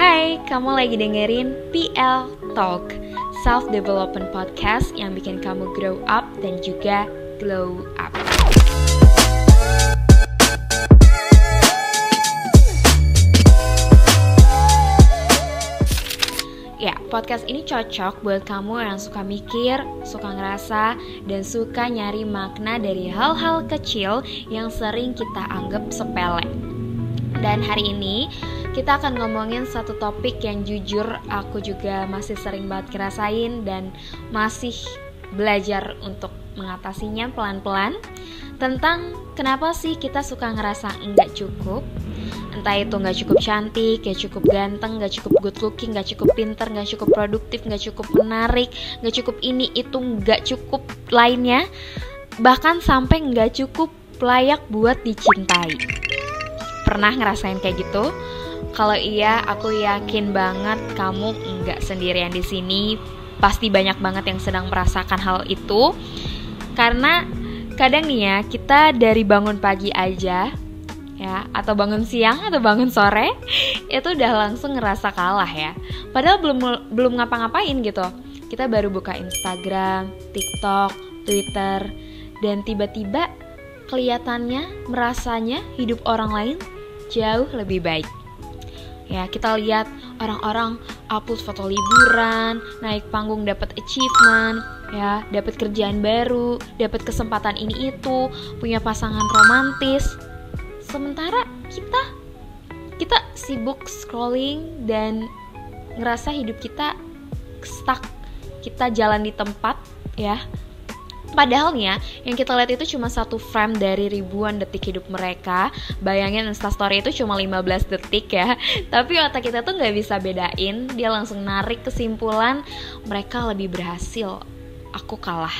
Hai, kamu lagi dengerin PL Talk, Self Development Podcast yang bikin kamu grow up dan juga glow up. Ya, podcast ini cocok buat kamu yang suka mikir, suka ngerasa, dan suka nyari makna dari hal-hal kecil yang sering kita anggap sepele. Dan hari ini kita akan ngomongin satu topik yang jujur aku juga masih sering banget ngerasain dan masih belajar untuk mengatasinya pelan-pelan, tentang kenapa sih kita suka ngerasa enggak cukup. Entah itu gak cukup cantik, gak cukup ganteng, gak cukup good looking, gak cukup pinter, gak cukup produktif, gak cukup menarik, gak cukup ini itu, gak cukup lainnya, bahkan sampai gak cukup layak buat dicintai. Pernah ngerasain kayak gitu? Kalau iya, aku yakin banget kamu nggak sendirian di sini. Pasti banyak banget yang sedang merasakan hal itu. Karena kadang nih ya, kita dari bangun pagi aja, ya, atau bangun siang atau bangun sore, itu udah langsung ngerasa kalah ya. Padahal belum ngapa-ngapain gitu. Kita baru buka Instagram, TikTok, Twitter, dan tiba-tiba kelihatannya, merasanya hidup orang lain jauh lebih baik. Ya, kita lihat orang-orang upload foto liburan, naik panggung dapat achievement, ya, dapat kerjaan baru, dapat kesempatan ini itu, punya pasangan romantis. Sementara kita sibuk scrolling dan ngerasa hidup kita stuck, kita jalan di tempat, ya. Padahal nih ya, yang kita lihat itu cuma satu frame dari ribuan detik hidup mereka. Bayangin Instastory itu cuma 15 detik ya. Tapi otak kita tuh gak bisa bedain. Dia langsung narik kesimpulan mereka lebih berhasil, aku kalah.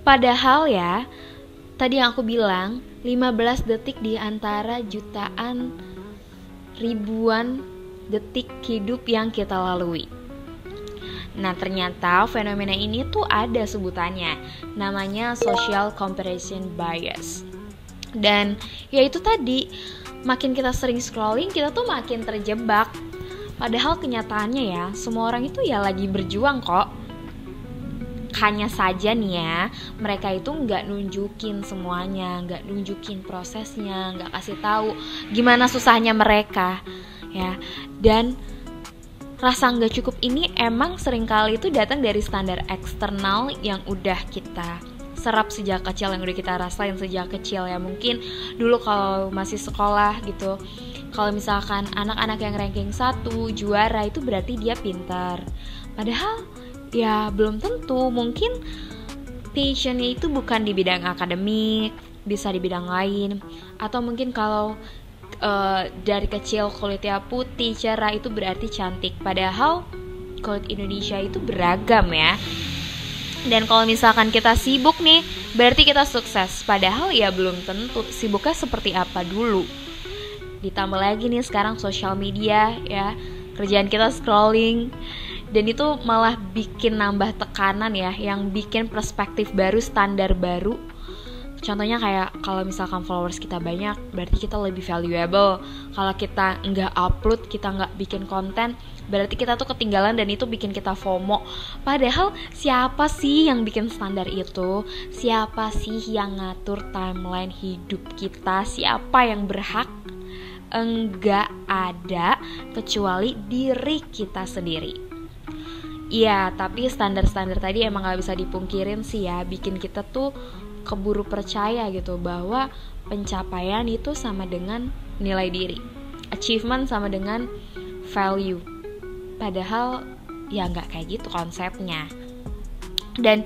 Padahal ya, tadi yang aku bilang 15 detik di antara jutaan ribuan detik hidup yang kita lalui. Nah, ternyata fenomena ini tuh ada sebutannya, namanya social comparison bias. Dan ya itu tadi, makin kita sering scrolling, kita tuh makin terjebak. Padahal kenyataannya ya, semua orang itu ya lagi berjuang kok. Hanya saja nih ya, mereka itu gak nunjukin semuanya, gak nunjukin prosesnya, gak kasih tahu gimana susahnya mereka, ya. Dan rasa nggak cukup ini emang seringkali itu datang dari standar eksternal yang udah kita serap sejak kecil, yang udah kita rasain sejak kecil ya. Mungkin dulu kalau masih sekolah gitu, kalau misalkan anak-anak yang ranking 1 juara itu berarti dia pintar. Padahal ya belum tentu, mungkin passionnya itu bukan di bidang akademik, bisa di bidang lain. Atau mungkin kalau dari kecil kulitnya putih, cerah, itu berarti cantik. Padahal kulit Indonesia itu beragam ya. Dan kalau misalkan kita sibuk nih, berarti kita sukses. Padahal ya belum tentu, sibuknya seperti apa dulu. Ditambah lagi nih sekarang sosial media ya, kerjaan kita scrolling. Dan itu malah bikin nambah tekanan ya, yang bikin perspektif baru, standar baru. Contohnya kayak kalau misalkan followers kita banyak, berarti kita lebih valuable. Kalau kita nggak upload, kita nggak bikin konten, berarti kita tuh ketinggalan dan itu bikin kita FOMO. Padahal siapa sih yang bikin standar itu? Siapa sih yang ngatur timeline hidup kita? Siapa yang berhak? Enggak ada, kecuali diri kita sendiri. Iya, tapi standar-standar tadi emang gak bisa dipungkirin sih ya, bikin kita tuh keburu percaya gitu bahwa pencapaian itu sama dengan nilai diri, achievement sama dengan value. Padahal ya nggak kayak gitu konsepnya. Dan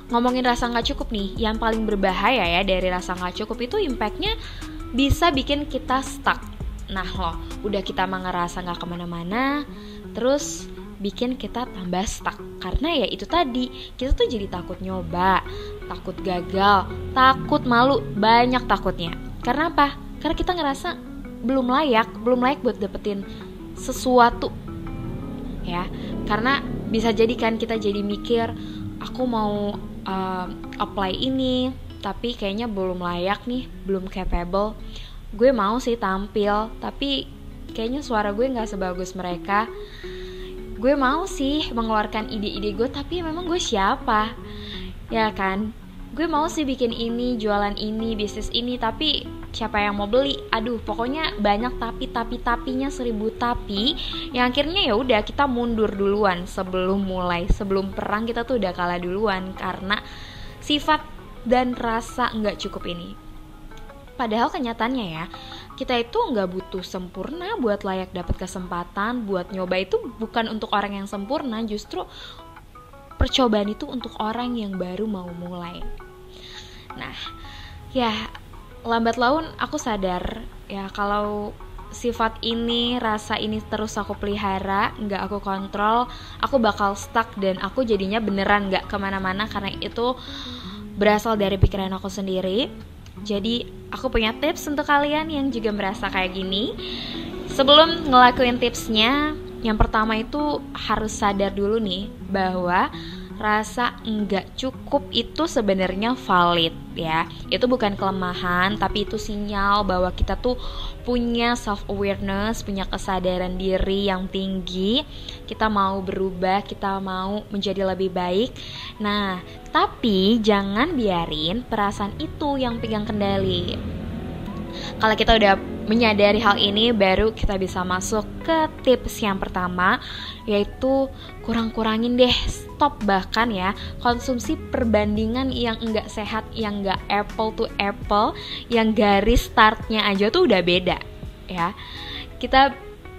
ngomongin rasa nggak cukup nih, yang paling berbahaya ya dari rasa nggak cukup itu impactnya bisa bikin kita stuck. Nah loh, udah kita mah ngerasa nggak kemana-mana, terus bikin kita tambah stuck. Karena ya itu tadi, kita tuh jadi takut nyoba, takut gagal, takut malu, banyak takutnya. Karena apa? Karena kita ngerasa belum layak buat dapetin sesuatu, ya. Karena bisa jadi kan kita jadi mikir, aku mau apply ini, tapi kayaknya belum layak nih, belum capable. Gue mau sih tampil, tapi kayaknya suara gue gak sebagus mereka. Gue mau sih mengeluarkan ide-ide gue, tapi memang gue siapa? Ya kan? Gue mau sih bikin ini, jualan ini, bisnis ini, tapi siapa yang mau beli? Aduh, pokoknya banyak tapinya 1000 tapi. Yang akhirnya ya udah kita mundur duluan sebelum mulai. Sebelum perang kita tuh udah kalah duluan karena sifat dan rasa nggak cukup ini. Padahal kenyataannya ya, kita itu nggak butuh sempurna buat layak dapat kesempatan, buat nyoba itu bukan untuk orang yang sempurna, justru percobaan itu untuk orang yang baru mau mulai. Nah, ya lambat laun aku sadar ya kalau sifat ini, rasa ini terus aku pelihara, nggak aku kontrol, aku bakal stuck dan aku jadinya beneran nggak kemana-mana karena itu berasal dari pikiran aku sendiri. Jadi aku punya tips untuk kalian yang juga merasa kayak gini. Sebelum ngelakuin tipsnya, yang pertama itu harus sadar dulu nih bahwa rasa enggak cukup itu sebenarnya valid ya. Itu bukan kelemahan, tapi itu sinyal bahwa kita tuh punya self awareness, punya kesadaran diri yang tinggi. Kita mau berubah, kita mau menjadi lebih baik. Nah, tapi jangan biarin perasaan itu yang pegang kendali. Kalau kita udah menyadari hal ini, baru kita bisa masuk ke tips yang pertama, yaitu kurang-kurangin deh, stop bahkan ya konsumsi perbandingan yang enggak sehat, yang enggak apple to apple, yang garis startnya aja tuh udah beda ya. Kita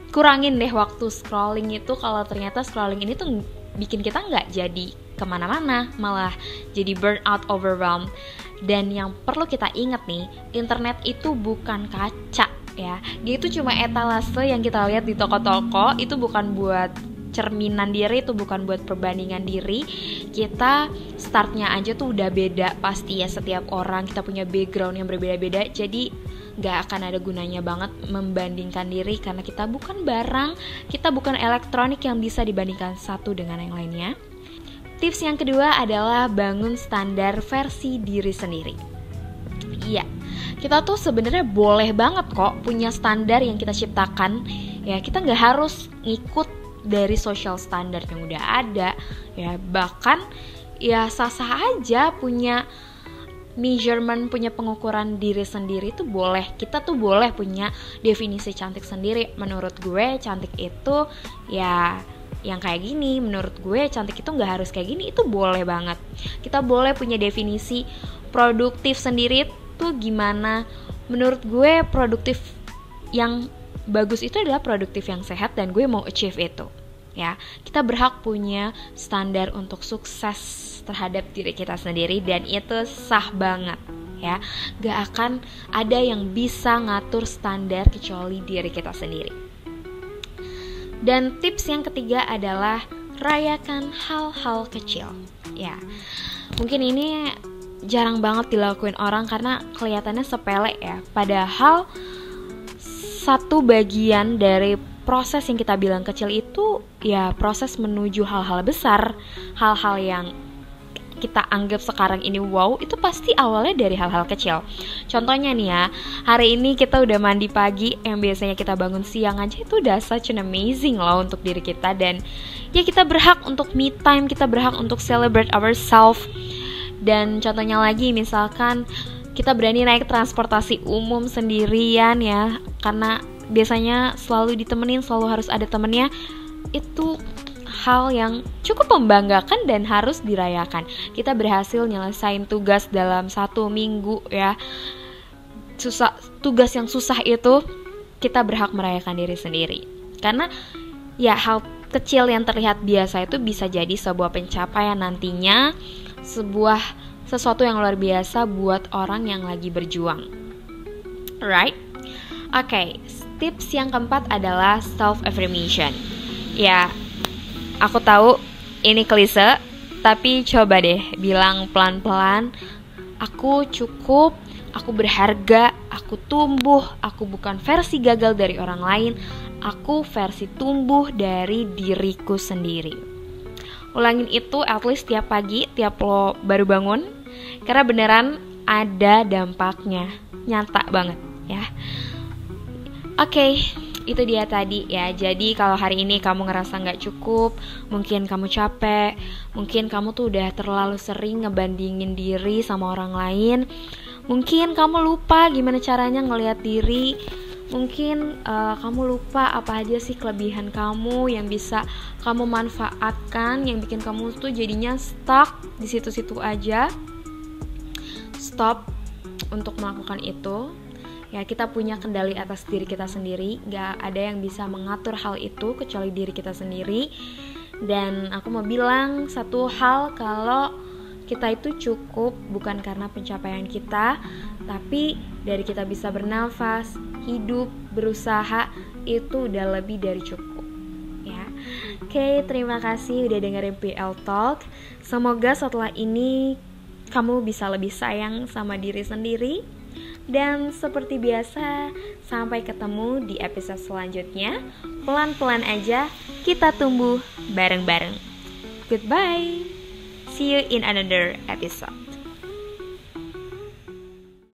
kurangin deh waktu scrolling itu, kalau ternyata scrolling ini tuh bikin kita nggak jadi kemana-mana, malah jadi burnout, overwhelmed. Dan yang perlu kita ingat nih, internet itu bukan kaca ya. Dia itu cuma etalase yang kita lihat di toko-toko, itu bukan buat cerminan diri, itu bukan buat perbandingan diri. Kita startnya aja tuh udah beda pasti ya, setiap orang kita punya background yang berbeda-beda. Jadi gak akan ada gunanya banget membandingkan diri, karena kita bukan barang, kita bukan elektronik yang bisa dibandingkan satu dengan yang lainnya. Tips yang kedua adalah bangun standar versi diri sendiri. Iya, kita tuh sebenarnya boleh banget kok punya standar yang kita ciptakan. Ya, kita nggak harus ngikut dari social standard yang udah ada. Ya, bahkan ya sah-sah aja punya measurement, punya pengukuran diri sendiri itu boleh. Kita tuh boleh punya definisi cantik sendiri. Menurut gue cantik itu ya yang kayak gini, menurut gue cantik itu gak harus kayak gini, itu boleh banget. Kita boleh punya definisi produktif sendiri tuh gimana. Menurut gue produktif yang bagus itu adalah produktif yang sehat, dan gue mau achieve itu ya. Kita berhak punya standar untuk sukses terhadap diri kita sendiri, dan itu sah banget ya. Gak akan ada yang bisa ngatur standar kecuali diri kita sendiri. Dan tips yang ketiga adalah rayakan hal-hal kecil. Ya, mungkin ini jarang banget dilakuin orang karena kelihatannya sepele ya. Padahal satu bagian dari proses yang kita bilang kecil itu ya proses menuju hal-hal besar. Hal-hal yang kita anggap sekarang ini wow, itu pasti awalnya dari hal-hal kecil. Contohnya nih ya, hari ini kita udah mandi pagi, yang biasanya kita bangun siang aja itu udah such an amazing loh untuk diri kita. Dan ya kita berhak untuk me time, kita berhak untuk celebrate ourselves. Dan contohnya lagi, misalkan kita berani naik transportasi umum sendirian ya, karena biasanya selalu ditemenin, selalu harus ada temennya. Itu hal yang cukup membanggakan dan harus dirayakan. Kita berhasil nyelesain tugas dalam 1 minggu ya. Tugas yang susah itu kita berhak merayakan diri sendiri. Karena ya hal kecil yang terlihat biasa itu bisa jadi sebuah pencapaian nantinya, sesuatu yang luar biasa buat orang yang lagi berjuang. Right? Oke, tips yang keempat adalah self affirmation. Ya, aku tahu ini klise, tapi coba deh bilang pelan-pelan, aku cukup, aku berharga, aku tumbuh, aku bukan versi gagal dari orang lain, aku versi tumbuh dari diriku sendiri. Ulangin itu at least tiap pagi, tiap lo baru bangun, karena beneran ada dampaknya, nyata banget ya. Oke, itu dia tadi ya. Jadi kalau hari ini kamu ngerasa gak cukup, mungkin kamu capek, mungkin kamu tuh udah terlalu sering ngebandingin diri sama orang lain, mungkin kamu lupa gimana caranya ngelihat diri, mungkin kamu lupa apa aja sih kelebihan kamu yang bisa kamu manfaatkan, yang bikin kamu tuh jadinya stuck di situ-situ aja. Stop untuk melakukan itu. Ya, kita punya kendali atas diri kita sendiri. Gak ada yang bisa mengatur hal itu kecuali diri kita sendiri. Dan aku mau bilang satu hal, kalau kita itu cukup bukan karena pencapaian kita, tapi dari kita bisa bernafas, hidup, berusaha, itu udah lebih dari cukup ya. Oke, terima kasih udah dengerin PL Talk. Semoga setelah ini kamu bisa lebih sayang sama diri sendiri. Dan seperti biasa, sampai ketemu di episode selanjutnya. Pelan-pelan aja kita tumbuh bareng-bareng. Goodbye. See you in another episode.